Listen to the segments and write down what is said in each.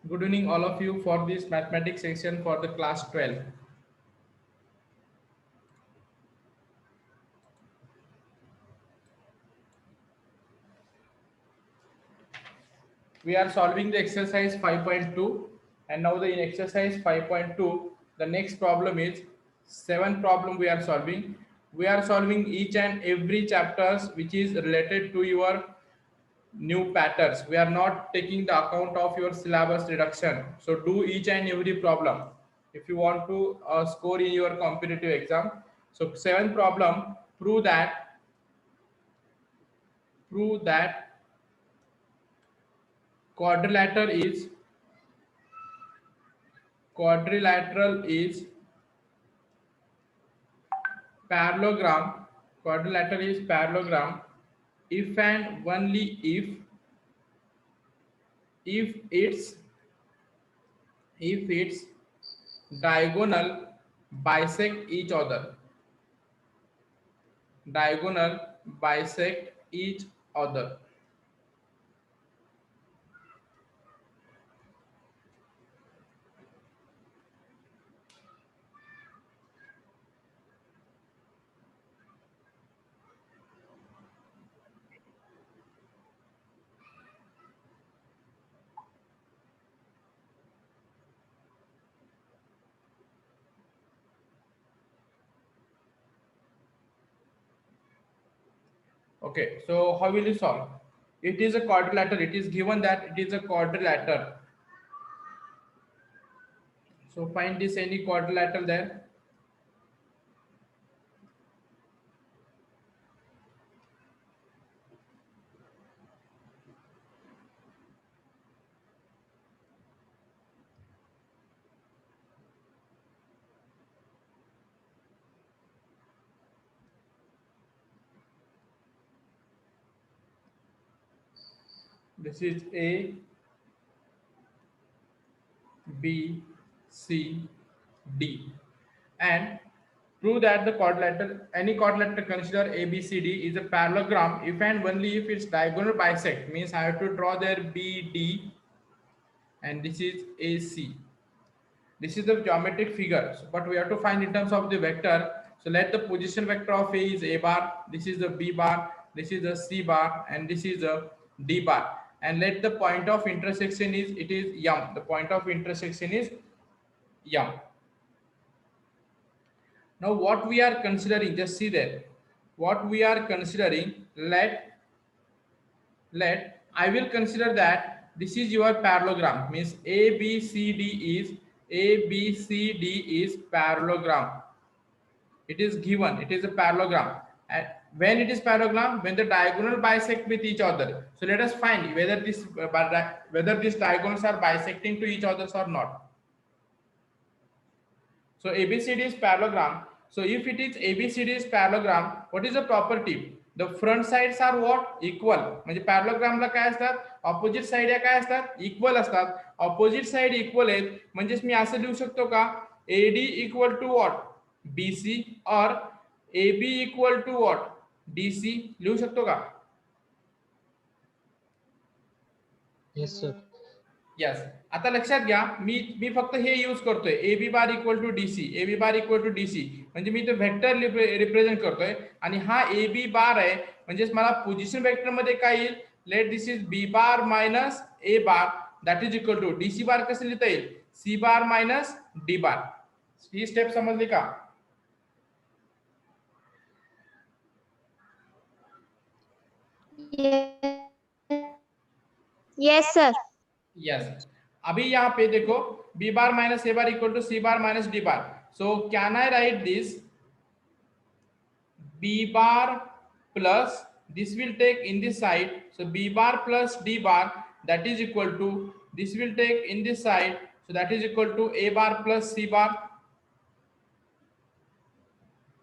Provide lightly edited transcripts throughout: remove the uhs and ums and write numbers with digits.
Good evening, all of you, for this mathematics section for the class 12. We are solving the exercise 5.2, and now in exercise 5.2, the next problem is seventh problem we are solving. We are solving each and every chapters which is related to your new patterns. We are not taking the account of your syllabus reduction. So do each and every problem if you want to score in your competitive exam. So seventh problem, prove that quadrilateral is quadrilateral is parallelogram. Quadrilateral is parallelogram if and only if its diagonal bisect each other. Diagonal bisect each other. Okay, so how will you solve? It is a quadrilateral. It is given that it is a quadrilateral. So find this any quadrilateral there. This is A, B, C, D. And prove that the quadrilateral, any quadrilateral consider ABCD is a parallelogram if and only if its diagonal bisect, means I have to draw there BD and this is AC. This is the geometric figure, but we have to find in terms of the vector. So let the position vector of A is A bar, this is the B bar, this is the C bar, and this is the D bar. And let the point of intersection is, it is M. The point of intersection is M. Now what we are considering, just see there. What we are considering, let I will consider that this is your parallelogram, means ABCD is parallelogram. It is given, it is a parallelogram. And when it is parallelogram, when the diagonal bisect with each other. So let us find whether these diagonals are bisecting to each other or not. So ABCD is parallelogram. So if it is ABCD is parallelogram, what is the property? The front sides are what? Equal. म्हणजे पॅरलोग्रामला काय असतात? Opposite side या काय असतात? Equal असतात. Opposite side equal आहेत म्हणजेच मी असं लिहू शकतो का? AD equal to what? BC और AB equal to what? DC लिहू शकतो का? Yes sir. यस. आता लक्षात घ्या, मी फक्त हे यूज करतोय AB bar equal to DC, AB bar equal to DC, म्हणजे मी तो व्हेक्टर रिप्रेझेंट करतोय आणि हा AB बार आहे म्हणजेच मला पोझिशन वेक्टर मध्ये काय येईल? Let this is B bar minus A bar that is equal to DC bar कसं लिहिता येईल? C bar minus D bar. ही स्टेप समजली का? Yes sir. यस. अभी यहाँ पे देखो B bar minus A bar equal to C bar minus D bar. So can I write this B bar plus, this will take in this side, so B bar plus D bar, that is equal to, this will take in this side, so that is equal to A bar plus C bar.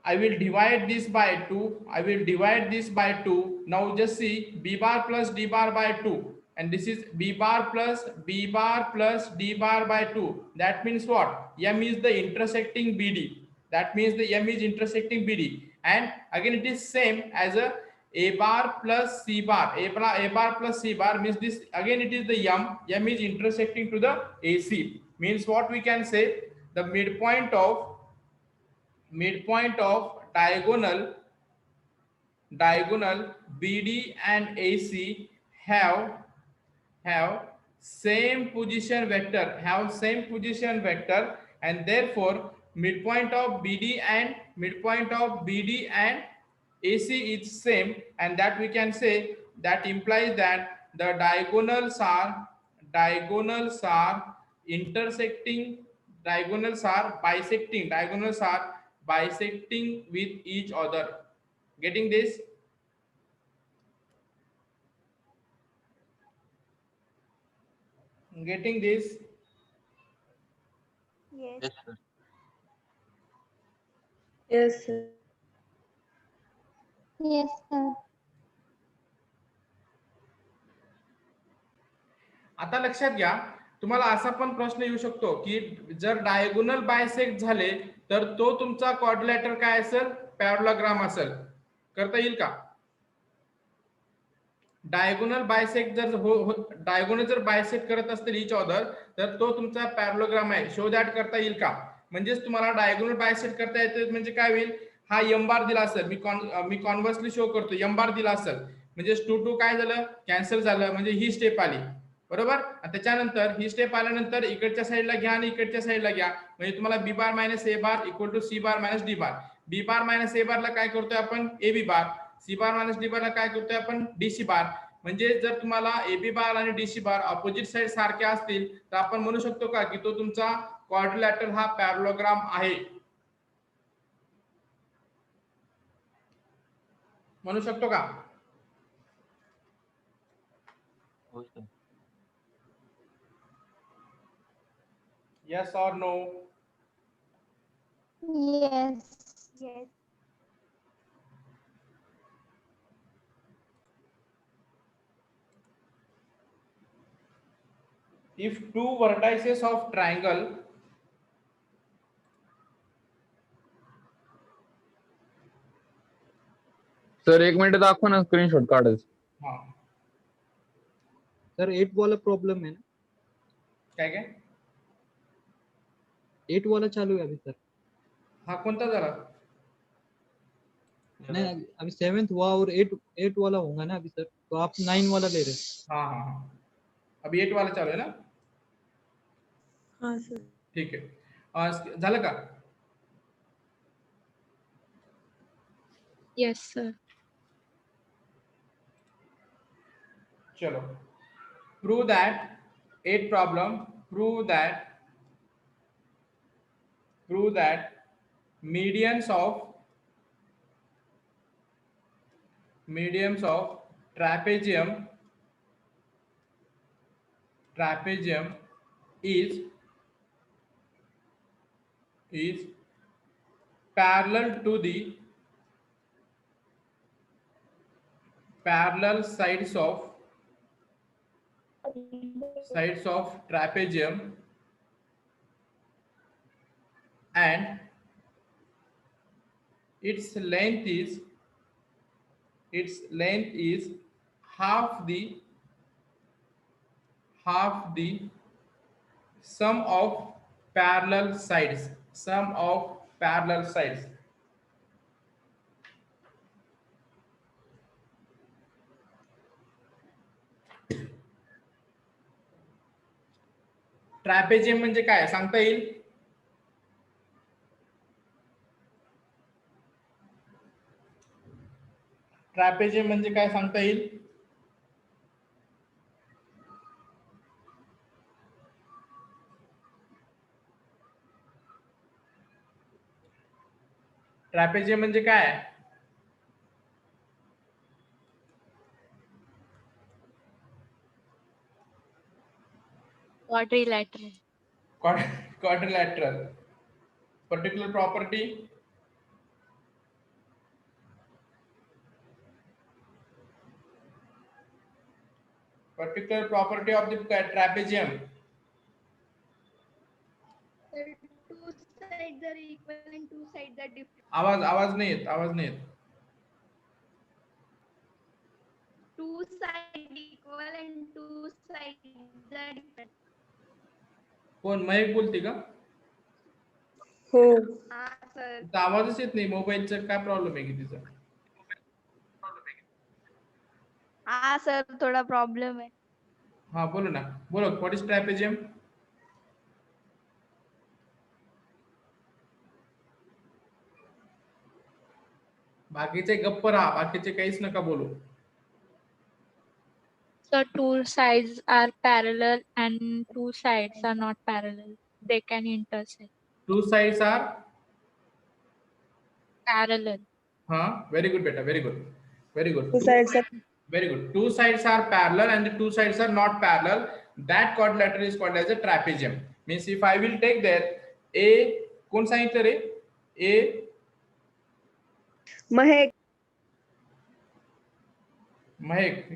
I will divide this by 2. I will divide this by 2. Now just see B bar plus D bar by 2. And this is B bar plus D bar by 2. That means what? M is the intersecting BD. That means the M is intersecting BD. And again it is same as a a bar plus c bar, a bar plus c bar means this again it is the m is intersecting to the ac, means what we can say, the midpoint of diagonal BD and AC have same position vector, and therefore midpoint of BD and AC is same, and that we can say, that implies that the diagonals are intersecting, diagonals are bisecting with each other. Getting this? Getting this? Yes. Yes, sir. Yes, sir. Yes, sir. आता लक्षात घ्या, तुम्हाला असा पण प्रश्न येऊ शकतो की जर डायगोनल बायसेक्ट झाले तर तो तुमचा क्वाड्रिलॅटर काय असेल, पॅरलोग्राम असेल. करता येईल का? डायगोनल बायसेक्ट डायगोनल जर बायसेक्ट करत असतील इच अदर, तर तो तुमचा पॅरलोग्राम आहे. शो दॅट करता येईल का? म्हणजेच तुम्हाला डायगोनल बायसेक्ट करता येते, म्हणजे काय होईल, हा एम बार दिला असेल, मी कॉन्व्हर्सली शो करतो, एम बार दिला असेल म्हणजे 2 काय झालं, कॅन्सल झालं, म्हणजे ही स्टेप आली, बरोबर. त्याच्यानंतर ही स्टेप आल्यानंतर इकडच्या साईडला घ्या आणि इकडच्या साईडला घ्या, म्हणजे तुम्हाला B bar minus A bar equal to C bar minus D bar. B bar minus A बारला काय करतोय आपण, A B bar. C bar minus D बारला काय करतोय आपण, डी सी बार. म्हणजे जर तुम्हाला ए बी बार आणि डी सी बार ऑपोजिट साईड सारख्या असतील तर आपण म्हणू शकतो का की तो तुमचा क्वाड्रिलॅटरल हा पॅरलोग्राम आहे. म्हणू शकतो का? हो सर. येस और no? Yes. Yes. If two vertices of triangle sir 1 minute दाखवा ना, स्क्रीनशॉट काढायचं. हा सर 8 वाला प्रॉब्लम है ना, काय काय 8 वाला चालू है अभी सर. हा कोणता झाला? नहीं अभी 7th हुआ और 8 वाला होगा ना अभी सर, तो आप 9 वाला ले रहे हैं. हाँ हाँ हाँ, अभी 8 वाला चालू है ना. हाँ सर. ठीक आहे. झालं का? Yes, sir. चलो, prove that 8 problem, prove that medians of trapezium is parallel to the parallel sides of trapezium, and its length is half the sum of parallel sides. ट्रॅपेजियम म्हणजे काय सांगता येईल? ट्रॅपेजियम म्हणजे काय सांगता येईल? ट्रॅपेजियम म्हणजे काय? Quadrilateral. Quadrilateral. Particular property? Particular property of the trapezium. Two sides are equal and two sides are different. आवाज नाही येत. two side equal and two sides are different. कोण मयक बोलते का? हो. हा सर. तिचा आवाजच येत नाही. मोबाईलचा काय प्रॉब्लेम आहे की तिचा? हा सर थोडा प्रॉब्लेम आहे. हा बोलो ना, बोलो. What is trapezium? बाकीचे गप्प राहा, बाकीचे काहीच नका बोलू. So two sides are parallel and two sides are not parallel. They can intersect. Two sides are Parallel. very good beta, very good, very good. Two sides are Very good. Two sides are parallel and the two sides are not parallel. That quadrilateral is called as a trapezium. Means if I will take there a, कौन सांगितलं रे? A Mahak.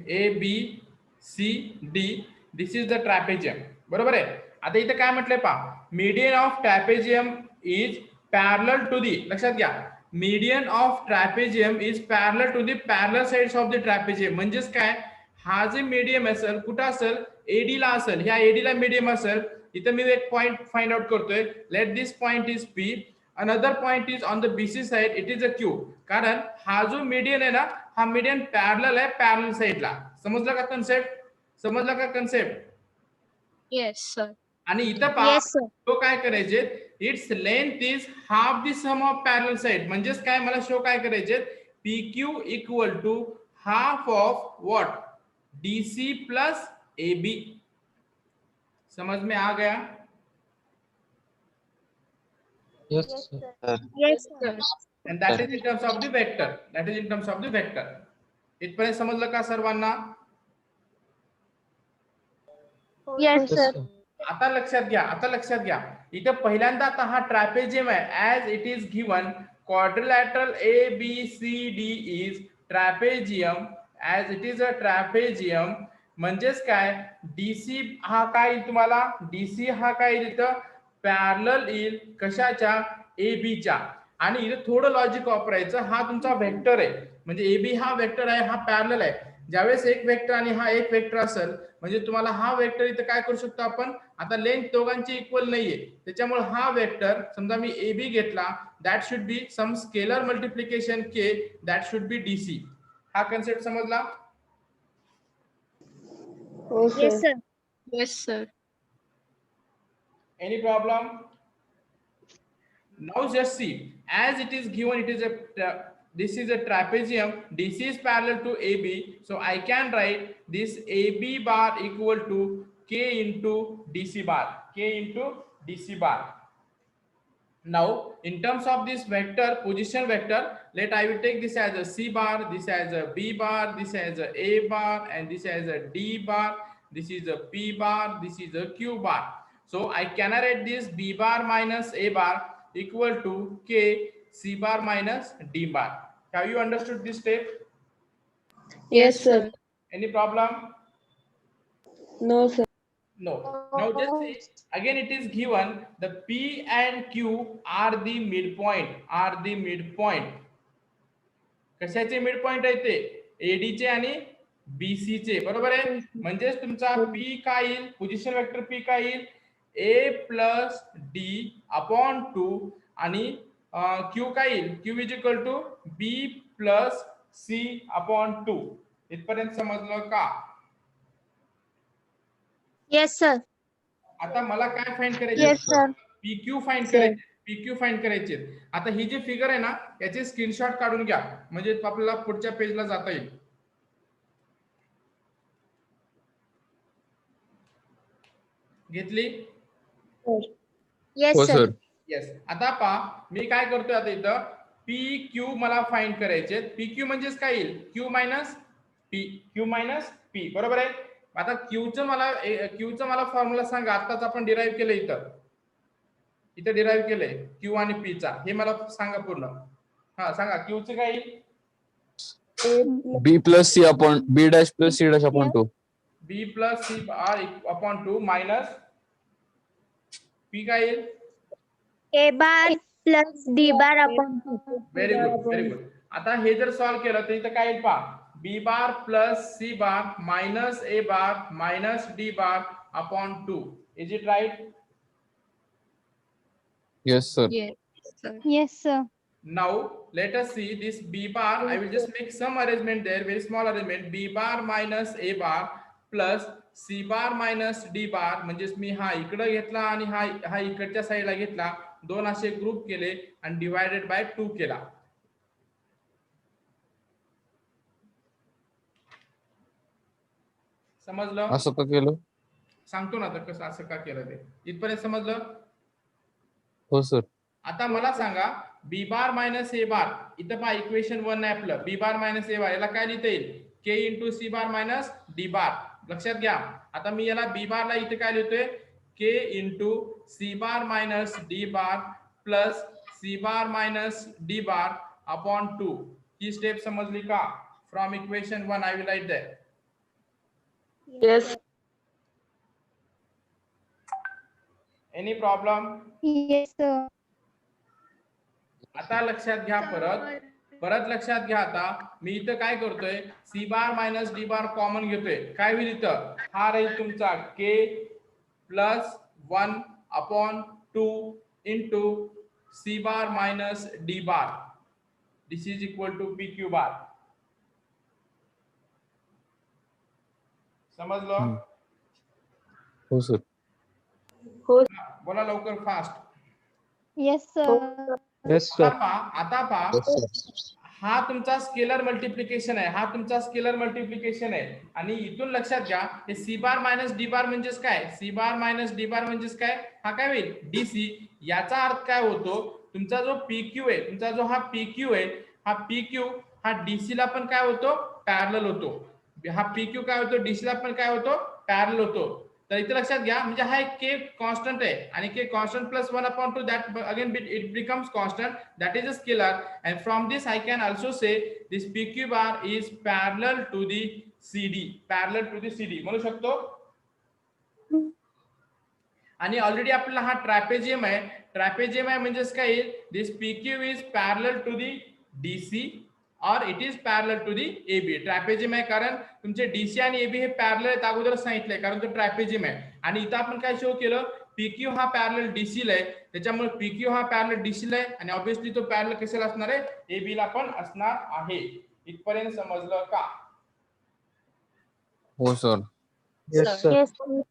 A B C D. This is the trapezium. बरोबर आहे. आता इथे काय म्हटलंय पहा, median of trapezium is parallel to the. लक्षात घ्या, median of trapezium is parallel to the parallel sides of the trapezium. म्हणजेच काय, हा जे मीडियम असेल कुठं असेल, एडी ला असेल. ह्या एडी ला मीडियम असेल. इथे मी एक पॉइंट फाइंड आउट करतोय. Let this point is P, another point is on the BC side, it is a Q. कारण हा जो मीडियन आहे ना, हा मीडियन पॅरलल आहे पॅरलल साइडला. समजला का कन्सेप्ट? समजला का कन्सेप्ट? Yes, sir. आणि इथं पहा, Yes, sir. तो काय करायचे, its length is half the sum of parallel side. म्हणजेच काय, मला शो काय करायचे, P Q equal to half of what, DC plus A B. समझ में आ गया? Yes, sir. Yes, sir. And that is in terms of the vector. That is in terms of the vector. इथपर्यंत समजलं का सर्वांना? Yes, Yes, sir. sir. आता लक्षात घ्या, इथे पहिल्यांदा आता हा ट्रॅपेजियम आहे. As it is given quadrilateral ABCD is trapezium. As it is a trapezium, म्हणजेच काय, DC हा काय येईल तुम्हाला, DC हा काय येईल इथं, पॅरलल येईल कशाच्या, AB च्या. आणि इथे थोडं लॉजिक वापरायचं. हा तुमचा वेक्टर आहे, म्हणजे AB हा वेक्टर आहे, हा पॅरलल आहे. ज्यावेळेस एक वेक्टर आणि हा एक वेक्टर असेल, म्हणजे तुम्हाला हा वेक्टर इथे काय करू शकतो आपण, आता लेंथ दोघांची इक्वल नाहीये, त्याच्यामुळे हा वेक्टर समजा मी AB घेतला, that should be some scalar multiplication K, that should be DC. हा कन्सेप्ट समजला? Yes, sir. Yes, sir. Any problem? Now just see, as it is given, it is this is a trapezium, DC is parallel to AB, so I can write this AB bar equal to K into DC bar, K into DC bar. Now in terms of this vector, position vector, let I will take this as a C bar, this as a B bar, this as a bar, and this as a D bar, this is a P bar, this is a Q bar. So I can write this B bar minus A bar equal to K C bar minus D bar. Have you understood this step? Yes, sir. Any problem? No sir. No. Now just see, again it is given the P and Q are the midpoint. कशाचे midpoint आहे ते, AD चे आणि BC चे. बरोबर आहे. म्हणजेच तुमचा P काय येईल, पोझिशन वेक्टर P काय येईल, A प्लस D अपॉन 2 आणि Q काय येईल, Q is equal to B plus C upon 2. इथपर्यंत समजलं का? Yes, sir. आता मला काय फाइंड करायचे, Yes, sir. PQ फाइंड करायचे. आता ही जी फिगर आहे ना, याचे स्क्रीनशॉट काढून घ्या, म्हणजे आपल्याला पुढच्या पेजला जाता येईल. घेतली? Yes, हो sir. सर. येस. आता पहा, मी काय करतोय आता इथं, PQ मला फाइंड करायचे. PQ म्हणजेच काय येईल, Q मायनस P. बरोबर आहे. आता क्यूचं मला फॉर्म्युला सांगा. आताच आपण डिराईव्ह केलं, इथं डिराईव्ह केलंय क्यू आणि पी चा. हे मला सांगा पूर्ण. हा सांगा, क्यूचं काय येईल, B plus C upon B dash plus C dash upon 2. B plus C R upon 2 minus P काय येईल, A bar plus D bar upon 2. Very good. आता हे जर सॉल्व्ह केलं तर इथं काय येईल पहा, B bar plus C bar minus A bar minus D bar upon 2. Is it right? Yes, sir. Yes, sir. Yes, sir. Now let us see this B bar. I will just make some arrangement there, very small arrangement. B bar minus A bar plus C bar minus D bar. म्हणजेच मी हा इकडे घेतला आणि हा इकडच्या साईडला घेतला, दोन असे ग्रुप केले आणि डिवायडेड बाय 2 केला. समजलं? असं का केलं? सांगतो ना आता कसं असं का केलं ते. इथपर्यंत समजलं? हो सर. आता मला सांगा बी बार मायनस ए बार, इथं पहा इक्वेशन 1 आहे आपलं. बी बार मायनस ए बार याला काय लिहिता येईल? के into C bar minus D बार. लक्षात घ्या. आता मी याला बी बारला इथे काय लिहितोय? K into C bar minus D bar plus C bar minus D bar upon 2. ही स्टेप समजली का? From equation 1 I will write that. Yes. Any problem? Yes, sir. आता लक्षात घ्या, परत लक्षात घ्या. आता मी इथं काय करतोय? C bar minus D bar common घेतोय. काय होईल इथं? हा राहील तुमचा K plus 1 upon 2 into C bar minus D bar. This is equal to P Q bar. समजलं? हो सर. बोला लवकर, fast. Yes, sir. Yes, sir. आता पहा, हा तुमचा स्केलर मल्टिप्लिकेशन आहे, हा तुमचा स्केलर मल्टिप्लिकेशन आहे. आणि इथून लक्षात घ्या, हे सी बार मायनस डी बार म्हणजेच काय? सी बार मायनस डी बार म्हणजेच काय? हा काय होईल? डीसी. याचा अर्थ काय होतो? तुमचा जो पी क्यू आहे, तुमचा जो हा पी क्यू आहे, हा पी क्यू हा डीसी ला पण काय होतो? पॅरलल होतो. हा पी क्यू काय होतो? डीसी ला पण काय होतो? पॅरलल होतो. तर इथे लक्षात घ्या, म्हणजे हा एक के कॉन्स्टंट आहे आणि के constant plus 1 upon 2, that again it becomes constant, that is a scalar, and from this I can also say this PQ bar is parallel to the CD, parallel to the CD म्हणू शकतो. आणि already आपल्याला हा ट्रॅपेजियम आहे. ट्रॅपेजियम आहे म्हणजेच काय? This PQ is parallel to the DC or it is parallel to the AB. ट्रॅपेजियम आहे कारण तुमचे डीसी आणि एबी हे पॅरलल आहेत, अगोदरच सांगितलंय, कारण तो ट्रॅपेजियम आहे. आणि इथं आपण काय शो केलं? पीक्यू हा पॅरलल डीसी ला आहे, त्याच्यामुळे पीक्यू हा पॅरलल डीसी ला आहे आणि ऑब्विसली तो पॅरलल कशाला असणार आहे? एबी ला पण असणार आहे. इथपर्यंत समजलं का? हो sir. Yes, sir. Yes, sir.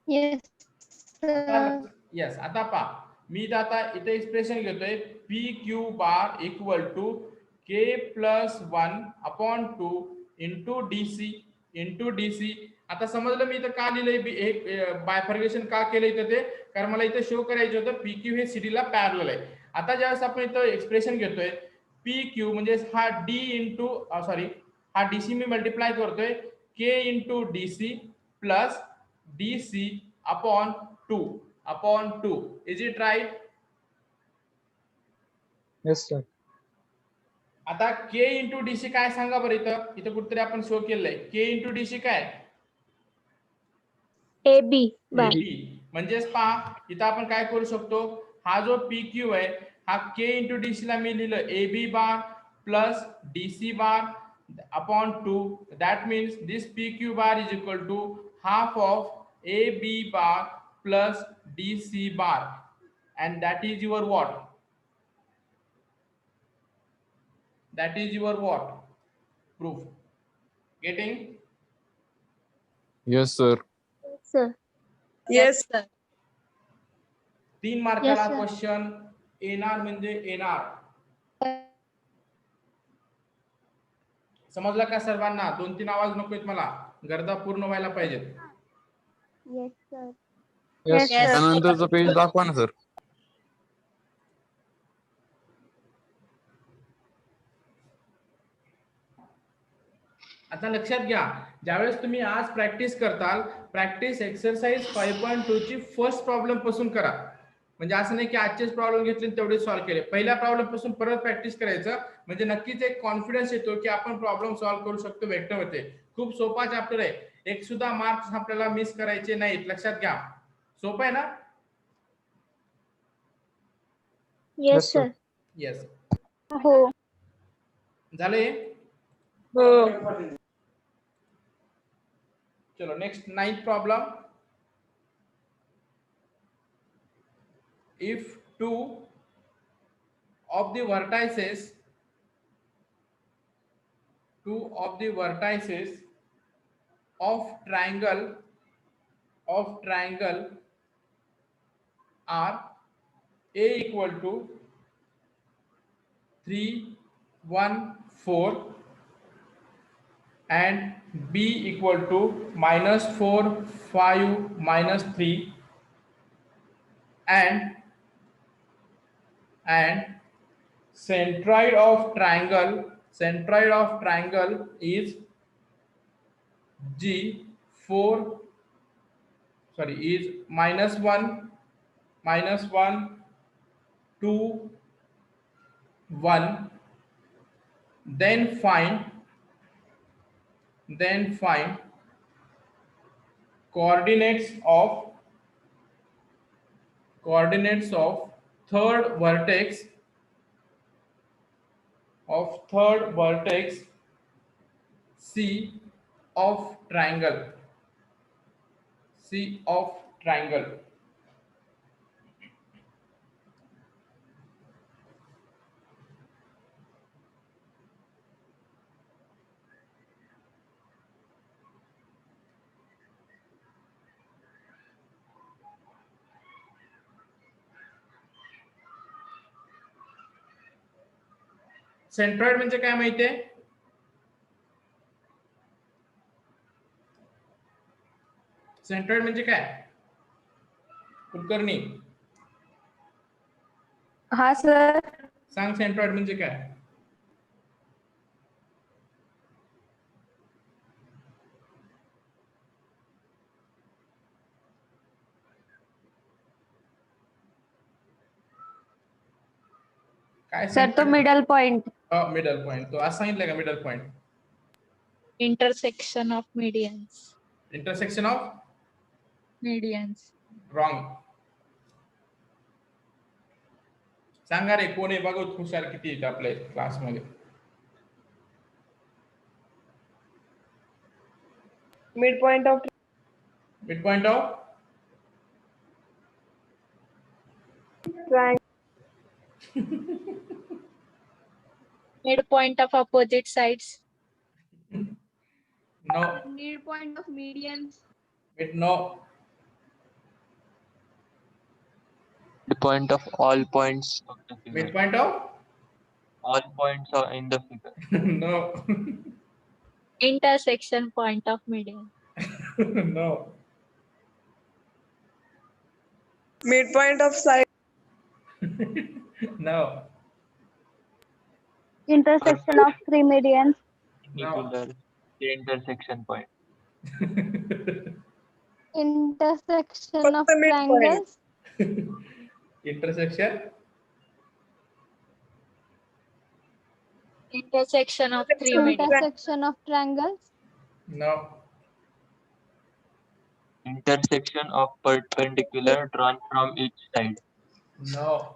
Yes, sir. Yes. आता पहा, मी आता इथे एक्सप्रेशन घेतोय P Q bar equal to K plus 1 upon 2 into DC. आता समजलं मी इथं का लिहिलंय, बायफर्गेशन का केलं इथं ते? कारण मला इथं शो करायचं होतं पी क्यू हे सीडी ला पॅरलल आहे. आता ज्यावेळेस आपण इथं एक्सप्रेशन घेतोय पी क्यू म्हणजे हा डी इंटू हा डीसी मी मल्टिप्लाय करतोय K into DC plus DC upon 2. Is it right? Yes, sir. आता के इंटू डीसी काय सांगा बरं? इथं कुठेतरी आपण शो केलंय. के इंटू डीसी काय? AB bar. AB. म्हणजेच पहा, इथं आपण काय करू शकतो? हा जो पी क्यू आहे, हा के इंटू डीसी ला मी लिहिलं AB bar plus DC bar upon 2. That means this P Q bar is equal to half of AB bar plus DC bar, and that is your what? That is your what? Proof. Getting? Yes, sir. Sir. Yes, sir. 3 मार्काला Yes, sir. Question येणार म्हणजे येणार. समजला का सर्वांना? 2-3 आवाज नकोत मला, गरजा पूर्ण व्हायला पाहिजेत. Yes, sir. Yes, Yes, sir. sir. त्यानंतरचं पेज दाखवा ना सर. आता लक्षात घ्या, ज्यावेळेस तुम्ही आज प्रॅक्टिस करताल, प्रॅक्टिस एक्सरसाइज 5.2 ची फर्स्ट प्रॉब्लेम पासून करा. म्हणजे असं नाही की आजचेच प्रॉब्लेम घेतले तेवढे सॉल्व्ह केले. पहिल्या प्रॉब्लेम पासून परत प्रॅक्टिस करायचं, म्हणजे नक्कीच एक कॉन्फिडन्स येतो की आपण प्रॉब्लेम सॉल्व्ह करू शकतो वेक्टर मध्ये. खूप सोपा चॅप्टर आहे, एक सुद्धा मार्क्स आपल्याला मिस करायचे नाहीत. लक्षात घ्या, सोपं आहे ना? Yes, sir. येस. हो. झाले. हो. चलो next 9th problem. If two of the vertices of triangle are A equal to 3, 1, 4 and B equal to -4, 5, -3 and centroid of triangle is G4, is -1, -1, 2, 1, then find coordinates of third vertex C of triangle. Centroid म्हणजे काय माहितीये? Centroid म्हणजे काय? कुलकर्णी हा sir. सांग, centroid म्हणजे काय? काय सर तो मिडल पॉइंट. Middle point. तो असं सांगितलं का middle point? Intersection of medians. Intersection of Medians. Wrong. सांगा रे, कोण आहे बघा हुशार किती आहेत आपल्या क्लासमध्ये. Mid point of Midpoint of opposite sides. No. Midpoint of medians. No. Midpoint of all points of the figure. Midpoint of All points are in the figure. no. Intersection point of median. No. midpoint of side. No. Intersection of three medians. Particular the intersection point. Intersection What's of the midpoint? triangles. Intersection. Intersection of three medians. Intersection of triangles. No. Intersection of perpendicular drawn from each side. No.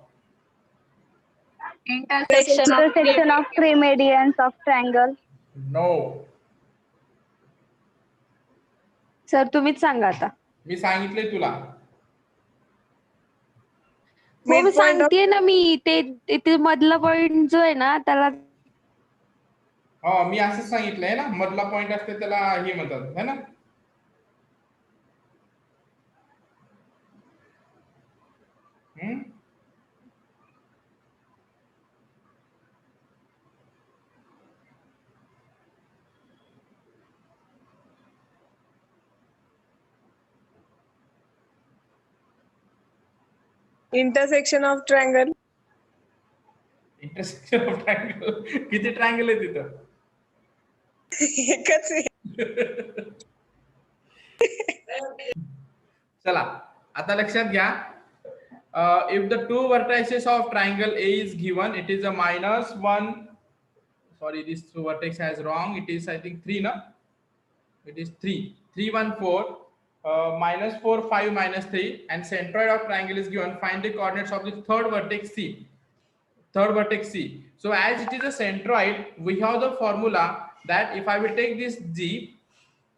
Intersection of three Intersection of three medians of triangle. No. Sir तुम्हीच सांगा आता. मी सांगितले तुला. हो मी सांगतेय ना, मी ते मधला point जो आहे ना त्याला. हो, मी असं सांगितलंय ना, मधला पॉइंट असते त्याला हे म्हणतात है ना. Intersection of triangle. Intersection of triangle. किती ट्रायंगल आहे तिथं? एकच आहे. चला आता लक्षात घ्या. If the two vertices of triangle A is given, it is a -1. Sorry, this vertex has wrong. It is I think 3, no? It is 3. 3, 1, 4. -4, 5, -3, and centroid of triangle is given. Find the coordinates of the third vertex C. third vertex C. So as it is a centroid, we have the formula that if I will take this G,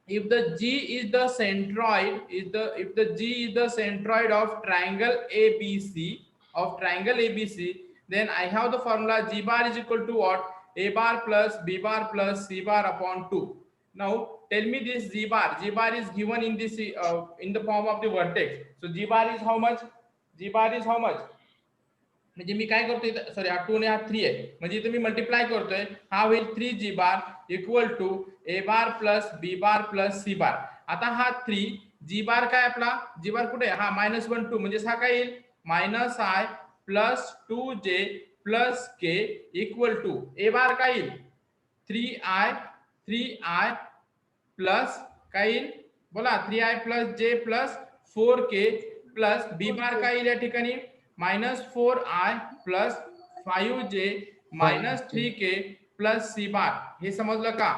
if the G is the centroid, if the G is the centroid of triangle ABC, then I have the formula G bar is equal to what? A bar plus B bar plus C bar upon 2. Now tell me this G bar. G bar is given in this in the form of the vertex. So G bar is how much? G bar is how much? म्हणजे मी काय करतोय, sorry हा 2 आणि हा 3 आहे, म्हणजे इथे मी multiply करतोय, हा होईल 3G bar equal to A bar plus B bar plus C bar. आता हा 3G बार काय आपला, G बार कुठे हा -1 2, म्हणजे हा काय येईल -I plus 2J plus K equal to A bar काय येईल 3I प्लस काय येईल बोला 3I plus J plus 4K plus B bar काय येईल या ठिकाणी -4I plus 5J minus 3K plus C bar. हे समजलं का?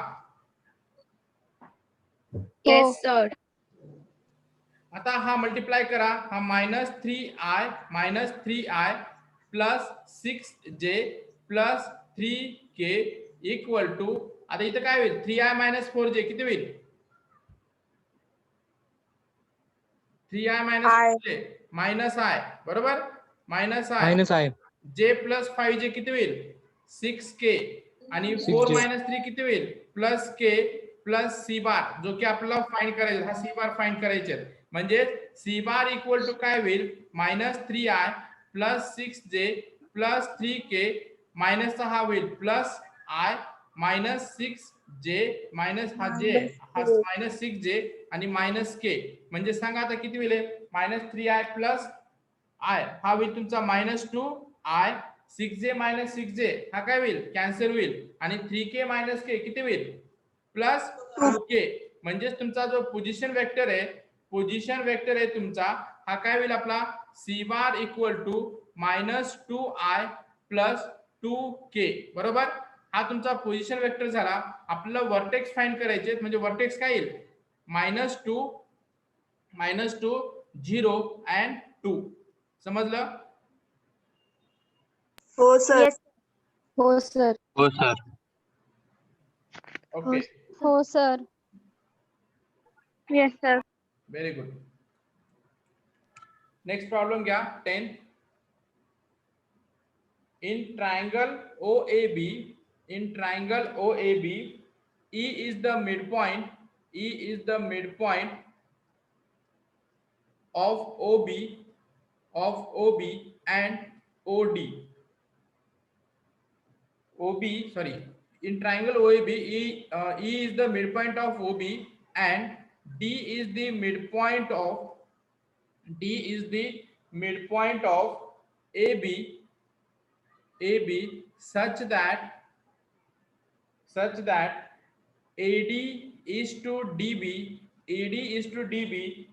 Yes, sir. आता हा मल्टिप्लाय करा, हा -3I plus 6J plus 3K equal to, आता इथं काय होईल 3I मायनस 4J किती होईल 3I minus 4J minus I बरोबर, minus I J plus 5J किती होईल 6K आणि 4 मायनस 3 किती होईल प्लस K प्लस C बार, जो की आपल्याला फाइंड करायचा, हा C बार फाइंड करायचे, म्हणजे C बार इक्वल टू काय होईल -3I plus 6J plus 3K minus हा होईल plus I minus 6J minus हा J हा मायनस 6J आणि मायनस K, म्हणजे सांगा आता किती होईल -3I प्लस I हा होईल तुमचा -2I 6J मायनस 6J हा काय होईल कॅन्सल होईल आणि 3K मायनस K किती होईल प्लस 2K, म्हणजे तुमचा जो पोझिशन वेक्टर आहे तुमचा हा काय होईल आपला C bar equal to -2I plus 2K बरोबर. हा तुमचा पोझिशन वेक्टर झाला. आपल्याला वर्टेक्स फाइंड करायचे, म्हणजे वर्टेक्स काय येईल -2 0 and 2. समजलं? हो सर. Yes. हो सर. हो सर. ओके, हो sir. Yes, sir. Very good. Next problem घ्या 10. In triangle OAB, E is the midpoint of OB and OD. In triangle OAB, E is the midpoint of OB and D is the midpoint of AB such that AD is to DB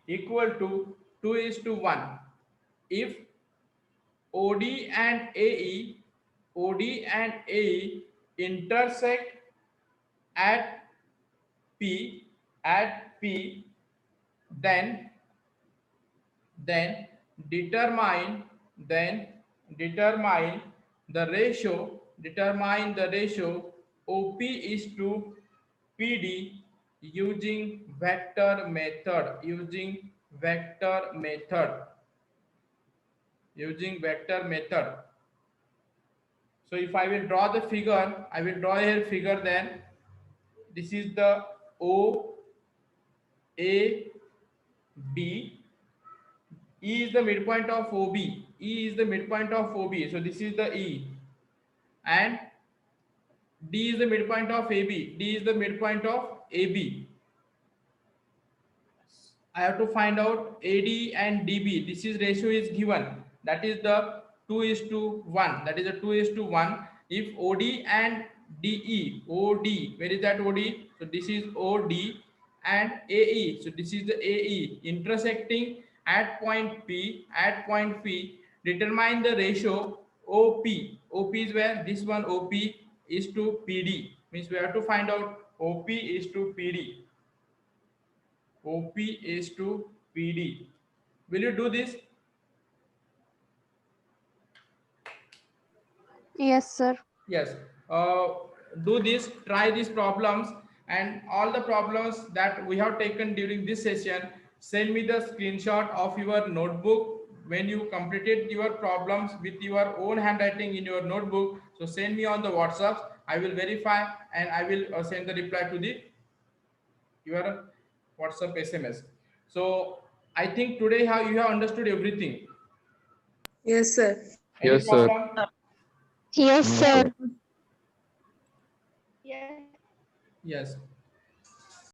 equal to 2:1. If OD and AE intersect at P, then determine the ratio OP is to PD using vector method. So if I will draw the figure, I will draw here figure, then this is the OAB. E is the midpoint of OB. So this is the E, and D is the midpoint of AB. I have to find out AD and DB. This is ratio is given. That is the 2:1. If OD and DE, where is that OD? So this is OD and AE. So this is the AE intersecting at point P. Determine the ratio OP. OP is where this one OP is to PD. Means we have to find out OP is to PD. Will you do this? Yes, sir. Yes. Do this, try these problems, and all the problems that we have taken during this session, send me the screenshot of your notebook when you completed your problems with your own handwriting in your notebook. So send me on the WhatsApp. I will verify and I will send the reply to the your WhatsApp SMS. So I think today how you have understood everything. Yes, sir. Any Yes, sir. problem? Yes, No, sir. sir. Yes. Yes.